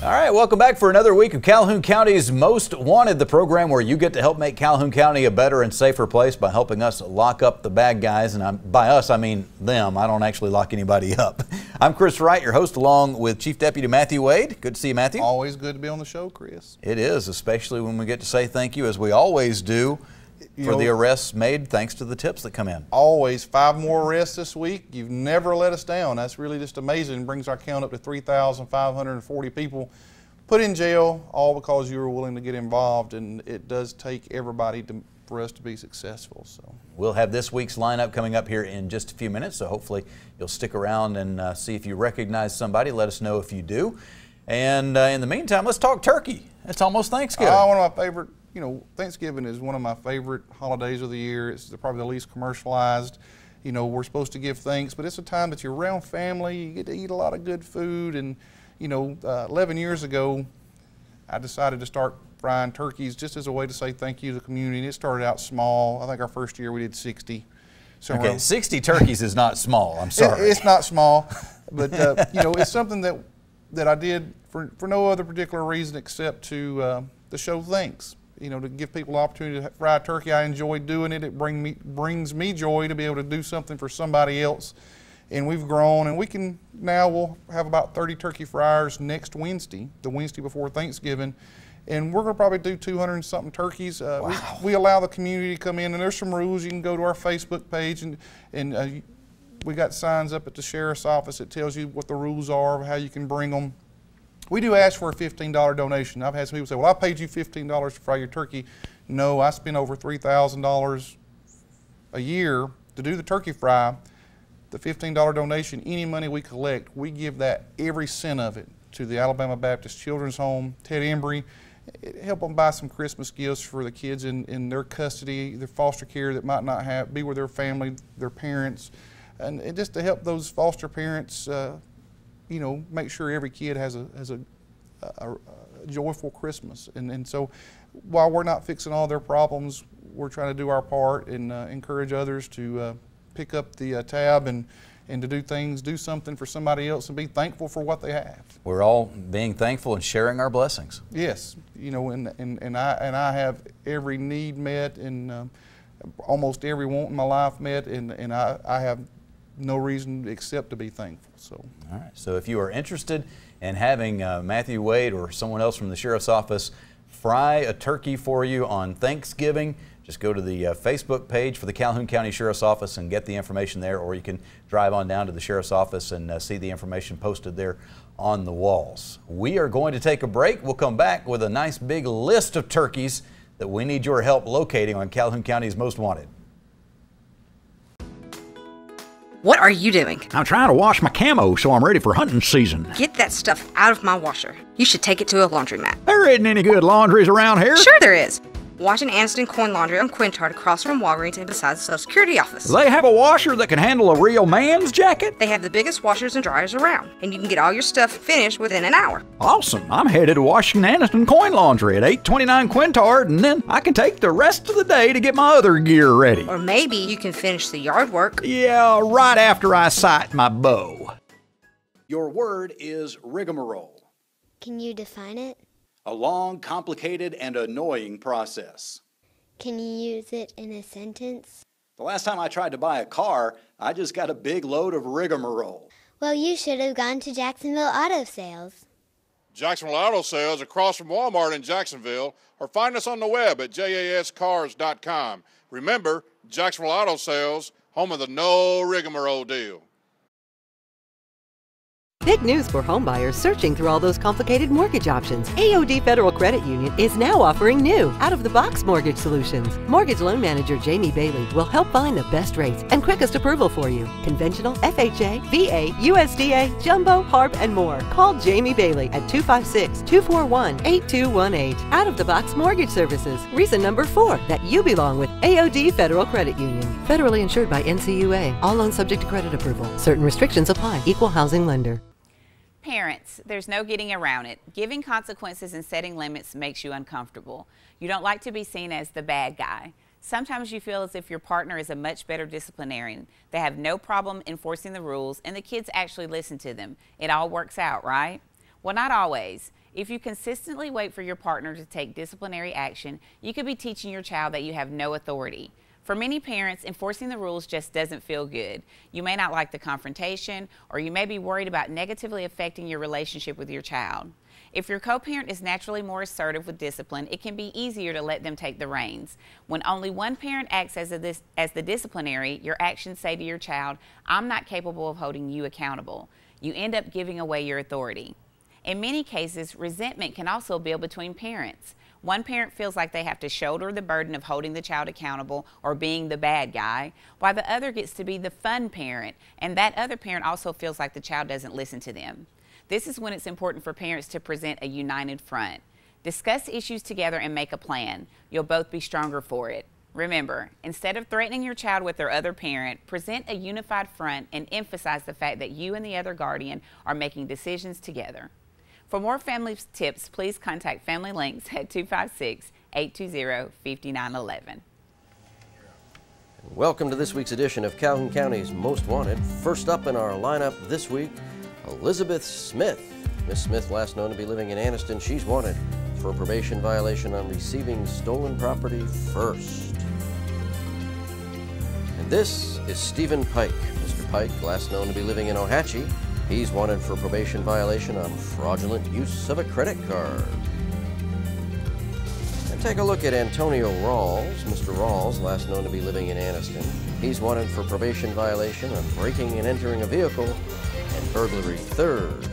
All right, welcome back for another week of Calhoun County's Most Wanted, the program where you get to help make Calhoun County a better and safer place by helping us lock up the bad guys. And by us, I mean them. I don't actually lock anybody up. I'm Chris Wright, your host, along with Chief Deputy Matthew Wade. Good to see you, Matthew. Always good to be on the show, Chris. It is, especially when we get to say thank you, as we always do, for the arrests made thanks to the tips that come in. Always. 5 more arrests this week. You've never let us down. That's really just amazing. It brings our count up to 3,540 people put in jail, all because you were willing to get involved, and it does take everybody for us to be successful. So we'll have this week's lineup coming up here in just a few minutes, so hopefully you'll stick around and see if you recognize somebody. Let us know if you do. And in the meantime, let's talk turkey. It's almost Thanksgiving. One of my favorite, Thanksgiving is one of my favorite holidays of the year. It's probably the least commercialized. We're supposed to give thanks, but it's a time that you're around family. You get to eat a lot of good food. And 11 years ago, I decided to start frying turkeys just as a way to say thank you to the community. And it started out small. I think our first year we did 60. Okay, 60 turkeys is not small. I'm sorry. It's not small, but it's something that I did for no other particular reason except to show thanks. To give people the opportunity to fry turkey. I enjoy doing it. It brings me joy to be able to do something for somebody else. And we've grown, and we'll have about 30 turkey fryers next Wednesday, the Wednesday before Thanksgiving. And we're going to probably do 200 and something turkeys. Wow. We allow the community to come in, and there's some rules. You can go to our Facebook page, and we got signs up at the sheriff's office that tells you what the rules are, how you can bring them. We do ask for a $15 donation. I've had some people say, well, I paid you $15 to fry your turkey. No, I spend over $3,000 a year to do the turkey fry. The $15 donation, any money we collect, we give that, every cent of it, to the Alabama Baptist Children's Home, Ted Embry, help them buy some Christmas gifts for the kids in their custody, their foster care that might not be with their family, their parents, and just to help those foster parents, make sure every kid has a joyful Christmas. And so while we're not fixing all their problems, we're trying to do our part and encourage others to pick up the tab and to do something for somebody else and be thankful for what they have. We're all being thankful and sharing our blessings. Yes, and I have every need met and almost every want in my life met, and I have no reason except to be thankful. So. All right. So if you are interested in having Matthew Wade or someone else from the sheriff's office fry a turkey for you on Thanksgiving, just go to the Facebook page for the Calhoun County Sheriff's Office and get the information there, or you can drive on down to the Sheriff's Office and see the information posted there on the walls. We are going to take a break. We'll come back with a nice big list of turkeys that we need your help locating on Calhoun County's Most Wanted. What are you doing? I'm trying to wash my camo so I'm ready for hunting season. Get that stuff out of my washer. You should take it to a laundromat. There isn't any good laundries around here. Sure there is. Washington Aniston Coin Laundry on Quintard across from Walgreens and beside the Social Security office. They have a washer that can handle a real man's jacket? They have the biggest washers and dryers around, and you can get all your stuff finished within an hour. Awesome. I'm headed to Washington Aniston Coin Laundry at 829 Quintard, and then I can take the rest of the day to get my other gear ready. Or maybe you can finish the yard work. Yeah, right after I sight my bow. Your word is rigmarole. Can you define it? A long, complicated, and annoying process. Can you use it in a sentence? The last time I tried to buy a car, I just got a big load of rigmarole. Well, you should have gone to Jacksonville Auto Sales. Jacksonville Auto Sales across from Walmart in Jacksonville, or find us on the web at jascars.com. Remember, Jacksonville Auto Sales, home of the no rigmarole deal. Big news for homebuyers searching through all those complicated mortgage options. AOD Federal Credit Union is now offering new, out-of-the-box mortgage solutions. Mortgage loan manager Jamie Bailey will help find the best rates and quickest approval for you. Conventional, FHA, VA, USDA, Jumbo, HARP, and more. Call Jamie Bailey at 256-241-8218. Out-of-the-box mortgage services. Reason number 4, that you belong with AOD Federal Credit Union. Federally insured by NCUA. All loans subject to credit approval. Certain restrictions apply. Equal housing lender. Parents, there's no getting around it. Giving consequences and setting limits makes you uncomfortable. You don't like to be seen as the bad guy. Sometimes you feel as if your partner is a much better disciplinarian. They have no problem enforcing the rules, and the kids actually listen to them. It all works out, right? Well, not always. If you consistently wait for your partner to take disciplinary action, you could be teaching your child that you have no authority. For many parents, enforcing the rules just doesn't feel good. You may not like the confrontation, or you may be worried about negatively affecting your relationship with your child. If your co-parent is naturally more assertive with discipline, it can be easier to let them take the reins. When only one parent acts as the disciplinary, your actions say to your child, "I'm not capable of holding you accountable." You end up giving away your authority. In many cases, resentment can also build between parents. One parent feels like they have to shoulder the burden of holding the child accountable or being the bad guy, while the other gets to be the fun parent, and that other parent also feels like the child doesn't listen to them. This is when it's important for parents to present a united front. Discuss issues together and make a plan. You'll both be stronger for it. Remember, instead of threatening your child with their other parent, present a unified front and emphasize the fact that you and the other guardian are making decisions together. For more family tips, please contact Family Links at 256-820-5911. Welcome to this week's edition of Calhoun County's Most Wanted. First up in our lineup this week, Elizabeth Smith. Miss Smith, last known to be living in Anniston, she's wanted for a probation violation on receiving stolen property first. And this is Stephen Pike. Mr. Pike, last known to be living in Ohatchee, he's wanted for probation violation on fraudulent use of a credit card. And take a look at Antonio Rawls. Mr. Rawls, last known to be living in Anniston, he's wanted for probation violation on breaking and entering a vehicle and burglary third.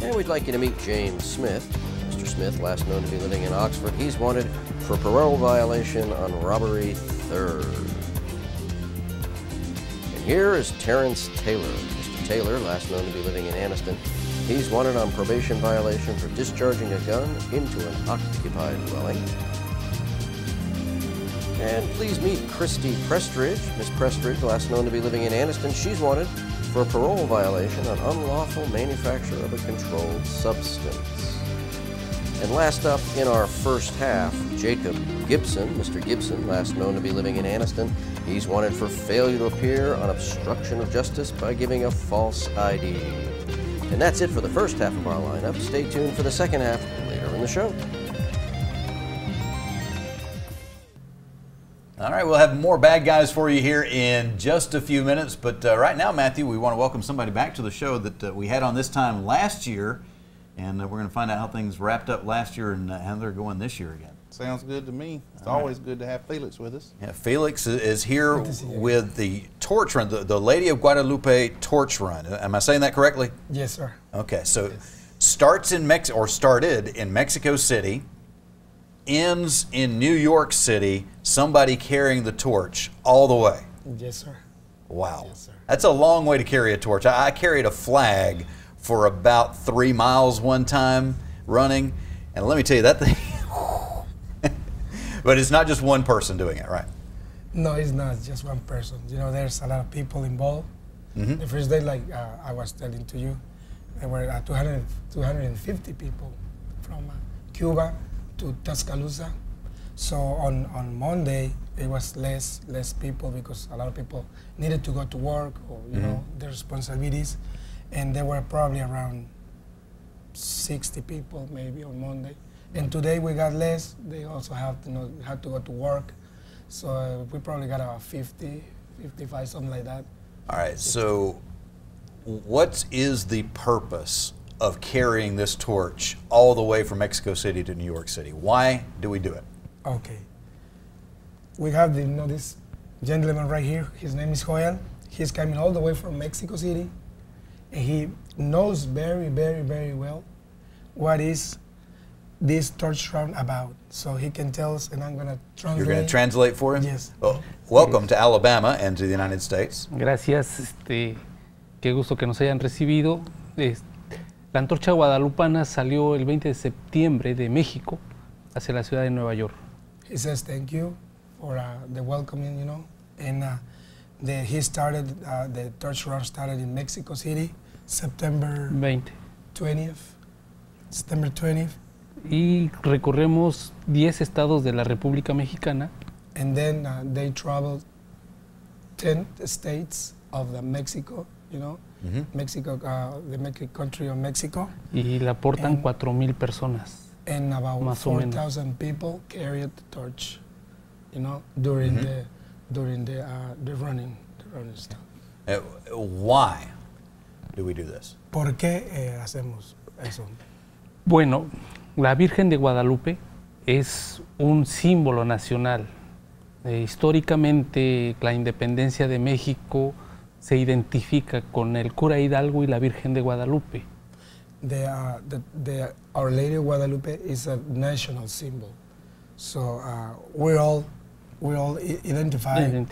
And we'd like you to meet James Smith. Mr. Smith, last known to be living in Oxford, he's wanted for parole violation on robbery third. And here is Terrence Taylor. Mr. Taylor, last known to be living in Anniston, he's wanted on probation violation for discharging a gun into an occupied dwelling. And please meet Christy Prestridge. Miss Prestridge, last known to be living in Anniston, she's wanted for a parole violation on unlawful manufacture of a controlled substance. And last up in our first half, Jacob Gibson. Mr. Gibson, last known to be living in Anniston, he's wanted for failure to appear on obstruction of justice by giving a false ID. And that's it for the first half of our lineup. Stay tuned for the second half later in the show. All right, we'll have more bad guys for you here in just a few minutes. But right now, Matthew, we want to welcome somebody back to the show that we had on this time last year. And we're going to find out how things wrapped up last year and how they're going this year again. Sounds good to me. It's always good to have Felix with us. Yeah, Felix is here with the torch run, the Lady of Guadalupe torch run. Am I saying that correctly? Yes, sir. Okay, so started in Mexico City, ends in New York City, somebody carrying the torch all the way. Yes, sir. Wow. Yes, sir. That's a long way to carry a torch. I carried a flag for about 3 miles one time running, and let me tell you, that thing, but it's not just one person doing it, right? No, it's not just one person. You know, there's a lot of people involved. Mm-hmm. The first day, like I was telling to you, there were 250 people from Cuba to Tuscaloosa. So on Monday, it was less people because a lot of people needed to go to work or, you know, their responsibilities. And there were probably around 60 people maybe on Monday. And today we got less. They also have to, had to go to work. So we probably got about 50, 55, something like that. All right, so what is the purpose of carrying this torch all the way from Mexico City to New York City? Why do we do it? Okay. We have this gentleman right here. His name is Joel. He's coming all the way from Mexico City. And he knows very, very, very well what is this torch run about. So he can tell us, and I'm going to translate. You're going to translate for him? Yes. Well, welcome to Alabama and to the United States. Gracias, qué gusto que nos hayan recibido. La antorcha guadalupana salió el 20 de septiembre de México hacia la ciudad de Nueva York. He says thank you for the welcoming, you know, and he started, the torch run started in Mexico City, September 20th. September 20th. y recorremos 10 estados de la República Mexicana. And then they traveled 10 states of the Mexico, you know, Mexico, the country of Mexico. Y la portan 4,000 personas. And about 4,000 people carried the torch, you know, during the running stuff. Why do we do this? ¿Por qué hacemos eso? Bueno, la Virgen de Guadalupe es un símbolo nacional. Históricamente, la independencia de México se identifica con el cura Hidalgo y la Virgen de Guadalupe. Our Lady of Guadalupe is a national symbol, so we're all identified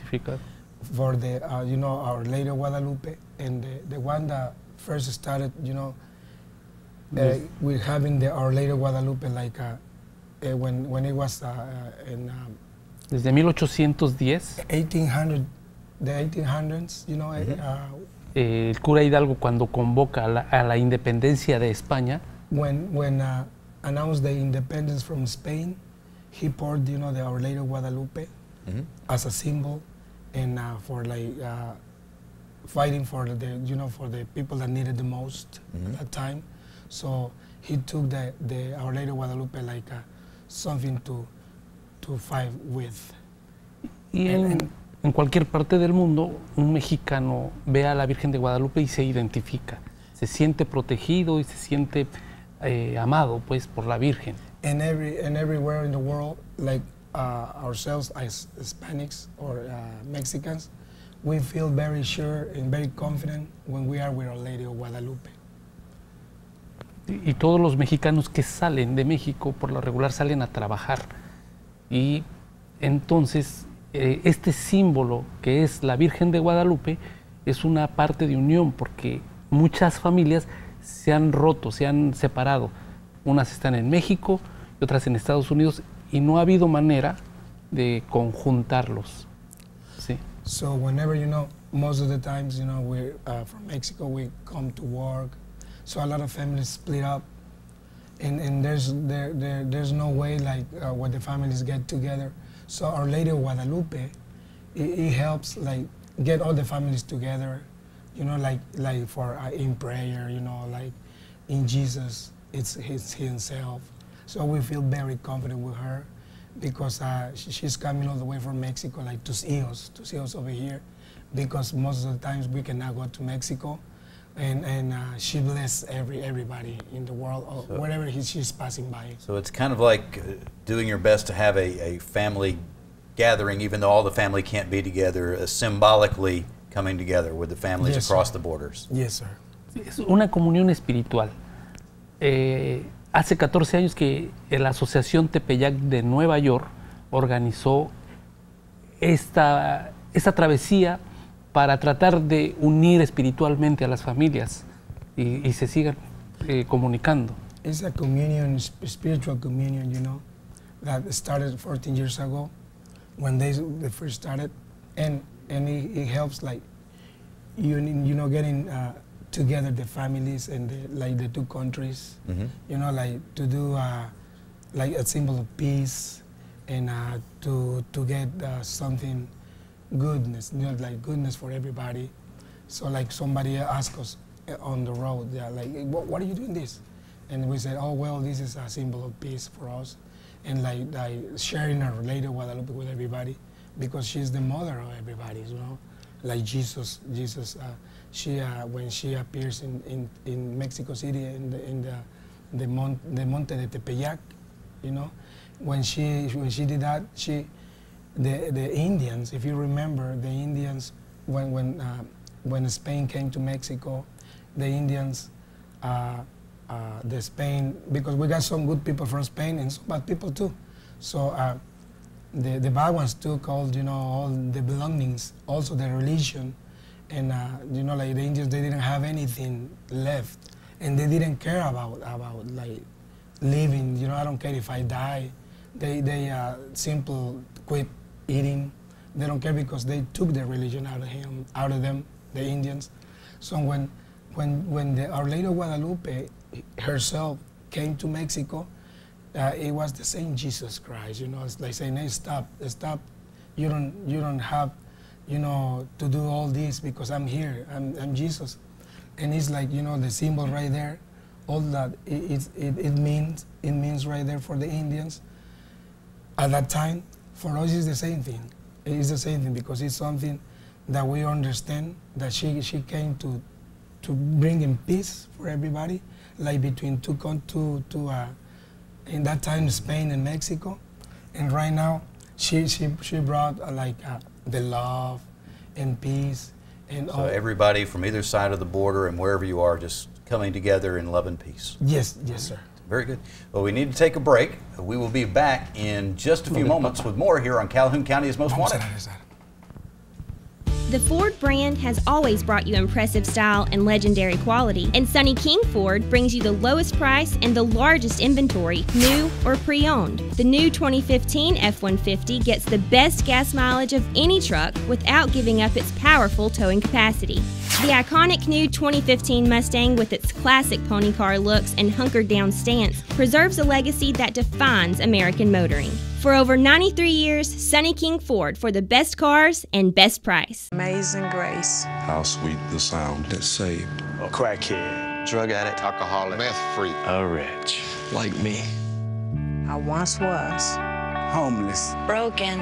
for the you know, Our Lady of Guadalupe, and the one that first started, you know, we're having the Our Lady of Guadalupe like when it was in desde 1810. 1800, the 1800s, you know. El cura Hidalgo, cuando convoca a la independencia de España, when announced the independence from Spain, he poured, you know, the Our Lady of Guadalupe as a symbol, and for like fighting for the, you know, for the people that needed the most at that time. So he took the Our Lady of Guadalupe like something to fight with. Y en cualquier parte del mundo, un mexicano ve a la Virgen de Guadalupe y se identifica, se siente protegido y se siente amado, pues, por la Virgen. And everywhere in the world, like ourselves as Hispanics or Mexicans, we feel very sure and very confident when we are with Our Lady of Guadalupe. Y todos los mexicanos que salen de México, por lo regular, salen a trabajar. Y entonces, este símbolo que es la Virgen de Guadalupe es una parte de unión, porque muchas familias se han roto, se han separado. Unas están en México y otras en Estados Unidos, y no ha habido manera de conjuntarlos. Sí. So whenever, you know, most of the times, you know, we're from Mexico, we come to work, so a lot of families split up, and there's no way like when the families get together. So Our Lady of Guadalupe, it helps like get all the families together, you know, like for in prayer, you know, like in Jesus, it's himself. So we feel very confident with her, because she's coming all the way from Mexico, like to see us over here, because most of the times we cannot go to Mexico, and she bless everybody in the world, or wherever she's passing by. So it's kind of like doing your best to have a family gathering, even though all the family can't be together, symbolically coming together with the families across the borders. Yes, sir. Es una comunión espiritual. Hace 14 años que la Asociación Tepeyac de Nueva York organizó esta travesía para tratar de unir espiritualmente a las familias y se sigan comunicando. It's a communion, spiritual communion, you know, that started 14 years ago when they first started, and it helps like you know, getting together the families and the two countries, you know, like to do like a symbol of peace, and to get something goodness, you know, like goodness for everybody. So like somebody asked us on the road, they're like, hey, what are you doing this? And we said, oh well, this is a symbol of peace for us, and like sharing Our Lady of Guadalupe with everybody, because she's the mother of everybody, you know, like Jesus. She when she appears in Mexico City in the Monte de Tepeyac, you know, when she did that, the Indians, if you remember, the Indians when Spain came to Mexico, the Indians, the Spain, because we got some good people from Spain and some bad people too, so the bad ones took all, you know, all the belongings, also the religion. And you know, like the Indians, they didn't have anything left, and they didn't care about like living. You know, I don't care if I die. They simple quit eating. They don't care because they took the religion out of them, the Indians. So when Our Lady of Guadalupe herself came to Mexico, it was the same Jesus Christ. You know, it's like saying, hey, stop. You don't have, you know, to do all this because I'm here. I'm Jesus. And it's like, you know, the symbol right there, all that it means right there for the Indians. At that time, for us, it's the same thing. It's the same thing because it's something that we understand that she came to bring in peace for everybody, like between in that time Spain and Mexico, and right now she brought the love and peace and so everybody from either side of the border and wherever you are just coming together in love and peace. Yes, sir. Very good. Well, we need to take a break. We will be back in just a few moments with more here on Calhoun County's Most Wanted. The Ford brand has always brought you impressive style and legendary quality, and Sonny King Ford brings you the lowest price and the largest inventory, new or pre-owned. The new 2015 F-150 gets the best gas mileage of any truck without giving up its powerful towing capacity. The iconic new 2015 Mustang with its classic pony car looks and hunkered down stance preserves a legacy that defines American motoring. For over 93 years, Sonny King Ford for the best cars and best price. Amazing grace. How sweet the sound that saved a crackhead, drug addict, alcoholic, meth freak, a wretch like me. I once was homeless, broken,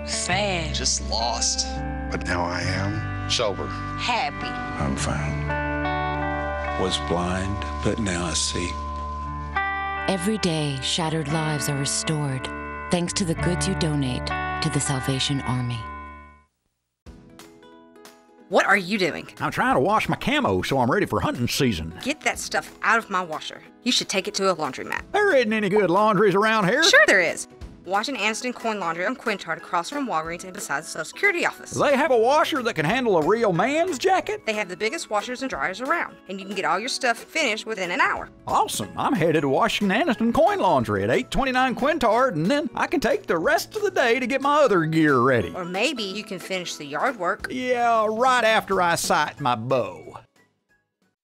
sad, just lost. But now I am sober, happy. I'm found. Was blind, but now I see. Every day, shattered lives are restored thanks to the goods you donate to the Salvation Army. What are you doing? I'm trying to wash my camo so I'm ready for hunting season. Get that stuff out of my washer. You should take it to a laundromat. There isn't any good laundries around here. Sure there is. Washington Aniston Coin Laundry on Quintard across from Walgreens and beside the Social Security office. They have a washer that can handle a real man's jacket? They have the biggest washers and dryers around, and you can get all your stuff finished within an hour. Awesome. I'm headed to Washington Aniston Coin Laundry at 829 Quintard, and then I can take the rest of the day to get my other gear ready. Or maybe you can finish the yard work. Yeah, right after I sight my bow.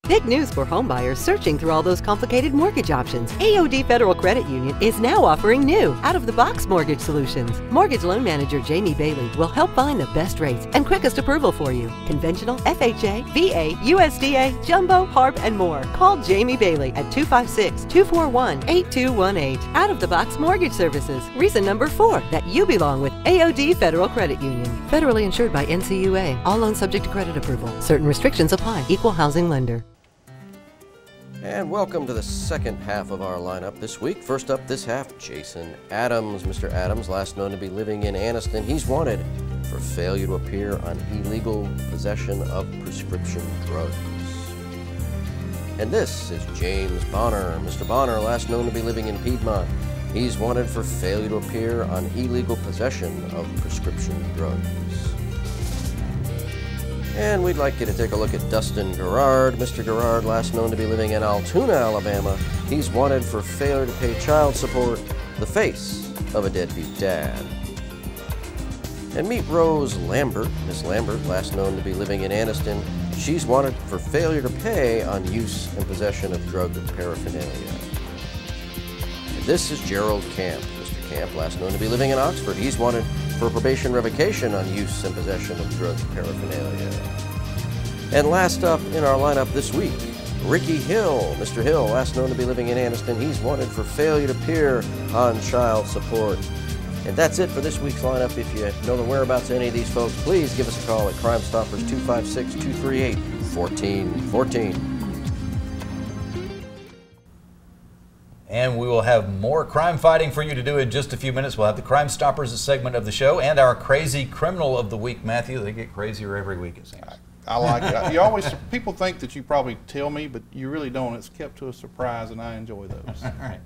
Big news for homebuyers searching through all those complicated mortgage options. AOD Federal Credit Union is now offering new, out-of-the-box mortgage solutions. Mortgage loan manager Jamie Bailey will help find the best rates and quickest approval for you. Conventional, FHA, VA, USDA, Jumbo, HARP, and more. Call Jamie Bailey at 256-241-8218. Out-of-the-box mortgage services. Reason number 4 that you belong with AOD Federal Credit Union. Federally insured by NCUA. All loans subject to credit approval. Certain restrictions apply. Equal housing lender. And welcome to the second half of our lineup this week. First up this half, Jason Adams. Mr. Adams, last known to be living in Anniston, he's wanted for failure to appear on illegal possession of prescription drugs. And this is James Bonner. Mr. Bonner, last known to be living in Piedmont, he's wanted for failure to appear on illegal possession of prescription drugs. And we'd like you to take a look at Dustin Gerard. Mr. Gerard, last known to be living in Altoona, Alabama. He's wanted for failure to pay child support, the face of a deadbeat dad. And meet Rose Lambert. Miss Lambert, last known to be living in Anniston. She's wanted for failure to pay on use and possession of drug paraphernalia. And this is Gerald Camp. Mr. Camp, last known to be living in Oxford. He's wanted for probation revocation on use and possession of drug paraphernalia. And last up in our lineup this week, Ricky Hill. Mr. Hill, last known to be living in Anniston, he's wanted for failure to appear on child support. And that's it for this week's lineup. If you know the whereabouts of any of these folks, please give us a call at Crime Stoppers 256-238-1414. And we will have more crime fighting for you to do in just a few minutes. We'll have the Crime Stoppers segment of the show and our Crazy Criminal of the Week. Matthew, they get crazier every week, it seems. I like it. You always, people think that you probably tell me, but you really don't. It's kept to a surprise, and I enjoy those. All right.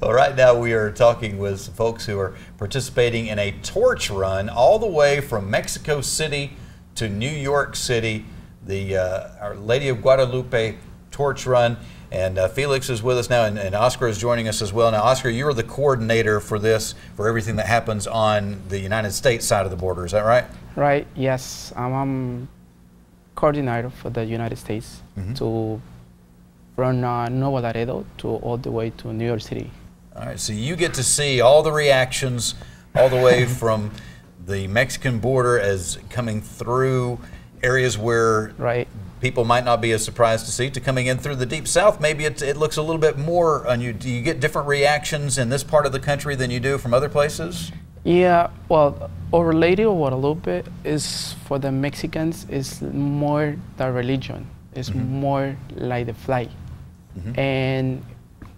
Well, right now we are talking with some folks who are participating in a torch run all the way from Mexico City to New York City, the Our Lady of Guadalupe torch run. And Felix is with us now, and Oscar is joining us as well. Now, Oscar, you're the coordinator for this, for everything that happens on the United States side of the border. Is that right? Right, yes. I'm coordinator for the United States to run Nuevo Laredo to all the way to New York City. All right, so you get to see all the reactions all the way from the Mexican border as coming through areas where people might not be as surprised to see, to coming in through the deep south. Maybe it looks a little bit more on you. Do you get different reactions in this part of the country than you do from other places? Yeah, well, Our Lady of Guadalupe is, for the Mexicans, is more the religion. It's more like the flag. And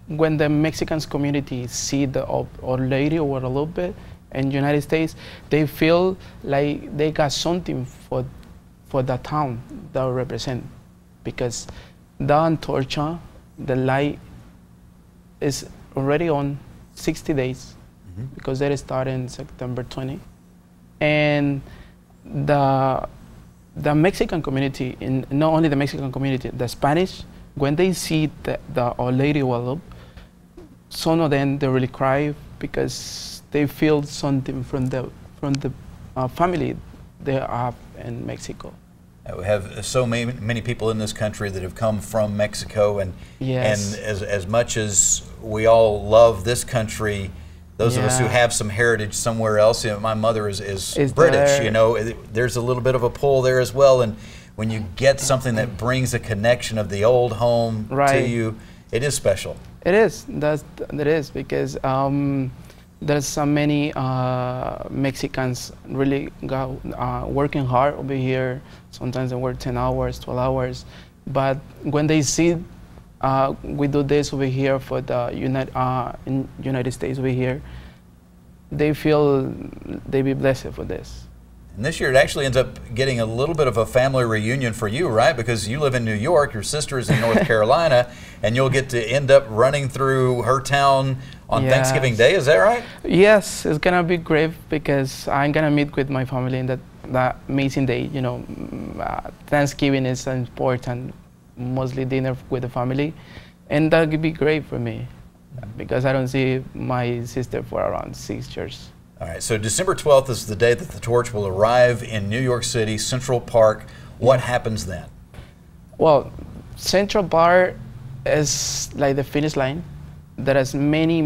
when the Mexicans community see the Our Lady of Guadalupe in the United States, they feel like they got something for the town that represent, because the antorcha, the light, is already on 60 days, because they start in September 20. And the Mexican community, not only the Mexican community, the Spanish, when they see the Our Lady of Guadalupe, some of them, they really cry because they feel something from the family they have in Mexico. We have so many people in this country that have come from Mexico, and as much as we all love this country, those of us who have some heritage somewhere else, you know, my mother is British, there. You know, there's a little bit of a pull there as well, and when you get something that brings a connection of the old home to you, it is special. It is, that is, because there's so many Mexicans really working hard over here. Sometimes they work 10 hours, 12 hours. But when they see we do this over here for the United States over here, they feel they be blessed for this. And this year it actually ends up getting a little bit of a family reunion for you, right? Because you live in New York, your sister is in North Carolina, and you'll get to end up running through her town on Thanksgiving Day, is that right? Yes, it's gonna be great because I'm gonna meet with my family in that amazing day. You know, Thanksgiving is important, mostly dinner with the family, and that would be great for me because I don't see my sister for around 6 years. All right, so December 12th is the day that the torch will arrive in New York City, Central Park. What happens then? Well, Central Park is like the finish line. There is many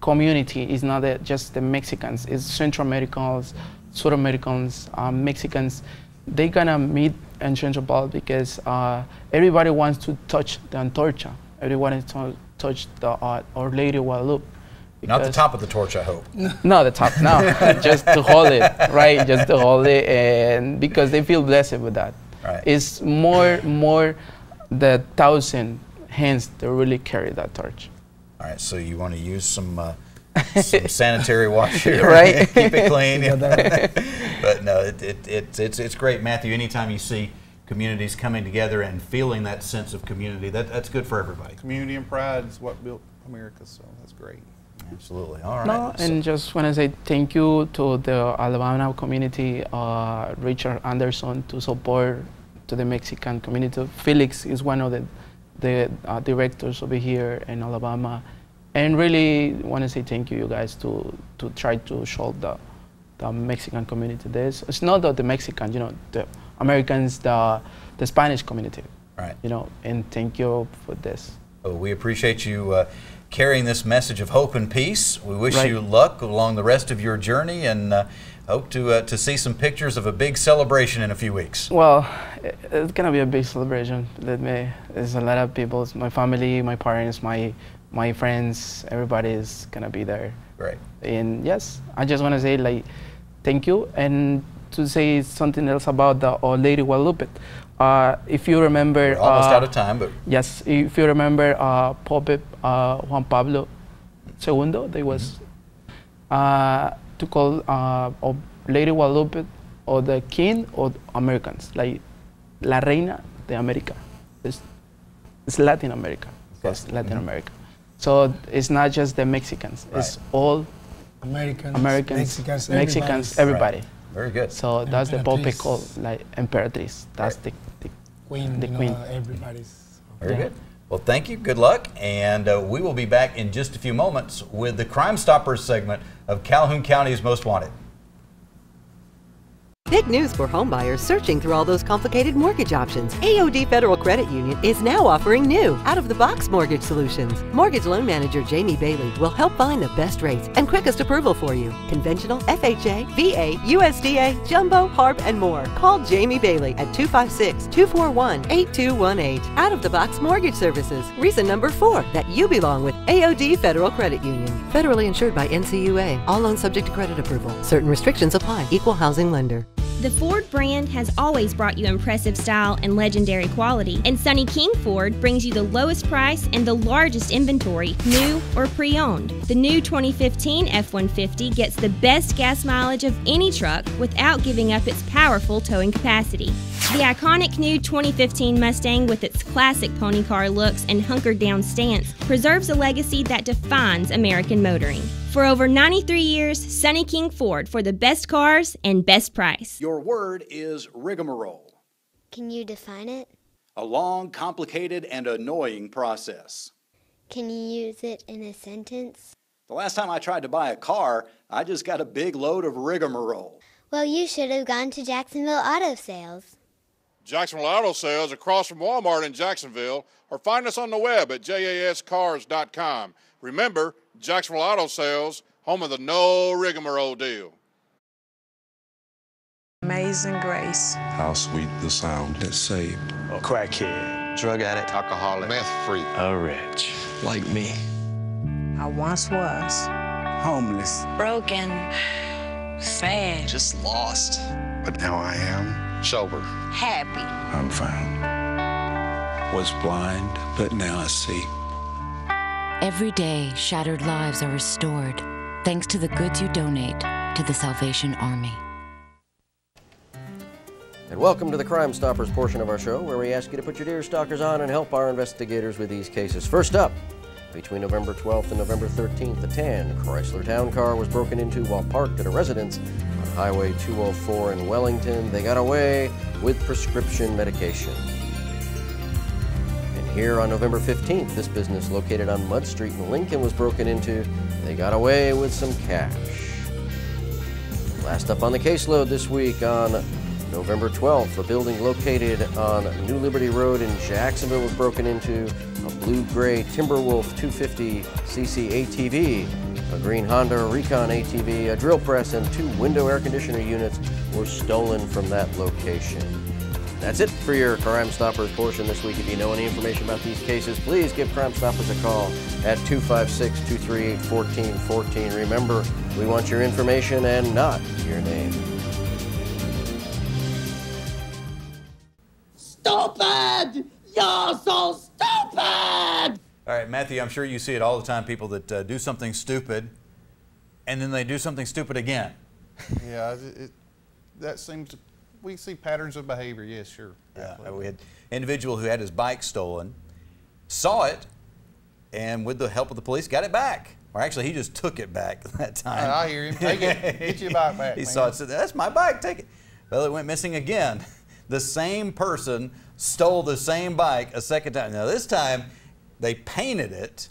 community. It's not just the Mexicans. It's Central Americans, South Americans, Mexicans. They're gonna meet in Central Park because everybody wants to touch the antorcha. Everyone wants to touch the Our Lady of Guadalupe. Not the top of the torch, I hope. No, the top, no. Just to hold it, right? Just to hold it, and because they feel blessed with that. Right. It's more the 1,000 hands that really carry that torch. All right, so you want to use some sanitary wash here, right? Keep it clean. But no, it's great, Matthew. Anytime you see communities coming together and feeling that sense of community, that's good for everybody. Community and pride is what built America, so that's great. Absolutely. All right. No, and just want to say thank you to the Alabama community, Richard Anderson, to support to the Mexican community. Felix is one of the directors over here in Alabama, and really want to say thank you guys to try to show the Mexican community this. It's not the Mexican, you know, the Americans, the Spanish community. Right. You know, and thank you for this. Well, we appreciate you carrying this message of hope and peace. We wish you luck along the rest of your journey, and hope to see some pictures of a big celebration in a few weeks. Well, it's gonna be a big celebration. There's a lot of people. My family, my parents, my friends. Everybody is gonna be there. Great. And yes, I just want to say like thank you, and to say something else about the Our Lady Guadalupe. If you remember, we're almost out of time, but yes, if you remember Pope Juan Pablo II, they was to call Our Lady Guadalupe or the King of Americans, like La Reina de America. It's Latin America, yes, Latin America. So it's not just the Mexicans; it's all Americans, Mexicans, everybody. Right. Very good. So that's the Pope called like Emperatriz. That's the Queen. The Queen. Everybody's. Very good. Well, thank you. Good luck. And we will be back in just a few moments with the Crime Stoppers segment of Calhoun County's Most Wanted. Big news for homebuyers searching through all those complicated mortgage options. AOD Federal Credit Union is now offering new, out-of-the-box mortgage solutions. Mortgage loan manager Jamie Bailey will help find the best rates and quickest approval for you. Conventional, FHA, VA, USDA, Jumbo, HARP, and more. Call Jamie Bailey at 256-241-8218. Out-of-the-box mortgage services. Reason number 4 that you belong with AOD Federal Credit Union. Federally insured by NCUA. All loans subject to credit approval. Certain restrictions apply. Equal housing lender. The Ford brand has always brought you impressive style and legendary quality, and Sonny King Ford brings you the lowest price and the largest inventory, new or pre-owned. The new 2015 F-150 gets the best gas mileage of any truck without giving up its powerful towing capacity. The iconic new 2015 Mustang, with its classic pony car looks and hunkered down stance, preserves a legacy that defines American motoring. For over 93 years, Sonny King Ford, for the best cars and best price. Your word is rigmarole. Can you define it? A long, complicated, and annoying process. Can you use it in a sentence? The last time I tried to buy a car, I just got a big load of rigmarole. Well, you should have gone to Jacksonville Auto Sales. Jacksonville Auto Sales across from Walmart in Jacksonville, or find us on the web at jascars.com. Remember, Jacksonville Auto Sales, home of the no rigmarole deal. Amazing grace. How sweet the sound that saved A crackhead, drug addict, alcoholic, meth freak, a wretch like me. I once was. Homeless, Broken. Sad. just lost. But now I am sober. Happy. I'm found. Was blind, but now I see. Every day, shattered lives are restored thanks to the goods you donate to the Salvation Army. And welcome to the Crime Stoppers portion of our show, where we ask you to put your deer stalkers on and help our investigators with these cases. First up, between November 12th and November 13th, a tan Chrysler Town car was broken into while parked at a residence on Highway 204 in Wellington. They got away with prescription medication. And here on November 15th, this business located on Mud Street in Lincoln was broken into. They got away with some cash. Last up on the caseload this week, on November 12th, a building located on New Liberty Road in Jacksonville was broken into. A blue-gray Timberwolf 250cc ATV, a green Honda Recon ATV, a drill press, and 2 window air conditioner units were stolen from that location. That's it for your Crime Stoppers portion this week. If you know any information about these cases, please give Crime Stoppers a call at 256-238-1414. Remember, we want your information and not your name. Stupid! You're so stupid! All right, Matthew, I'm sure you see it all the time, people that do something stupid, and then they do something stupid again. Yeah, that seems to, we see patterns of behavior, yes, sure. Yeah, we had an individual who had his bike stolen, saw it, and with the help of the police, got it back. Or actually, he just took it back that time. I hear him. Take it. Get your bike back, He man. saw it, said, that's my bike, take it. Well, it went missing again. The same person stole the same bike a second time. Now this time, they painted it,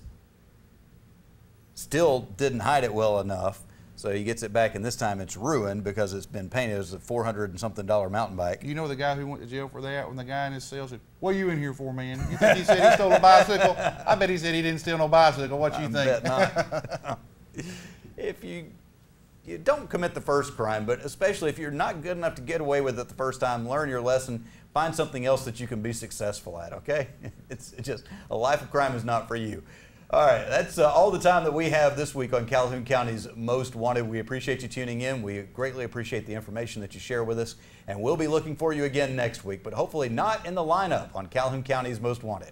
still didn't hide it well enough, so he gets it back, and this time it's ruined because it's been painted. It was a $400 and something mountain bike. You know the guy who went to jail for that, when the guy in his cell said, "What are you in here for, man?" You think he said he stole a bicycle? I bet he said he didn't steal no bicycle. What you think? Bet not. If you don't commit the first crime, but especially if you're not good enough to get away with it the first time, learn your lesson, find something else that you can be successful at, okay? It's just, a life of crime is not for you. All right, that's all the time that we have this week on Calhoun County's Most Wanted. We appreciate you tuning in. We greatly appreciate the information that you share with us, and we'll be looking for you again next week, but hopefully not in the lineup on Calhoun County's Most Wanted.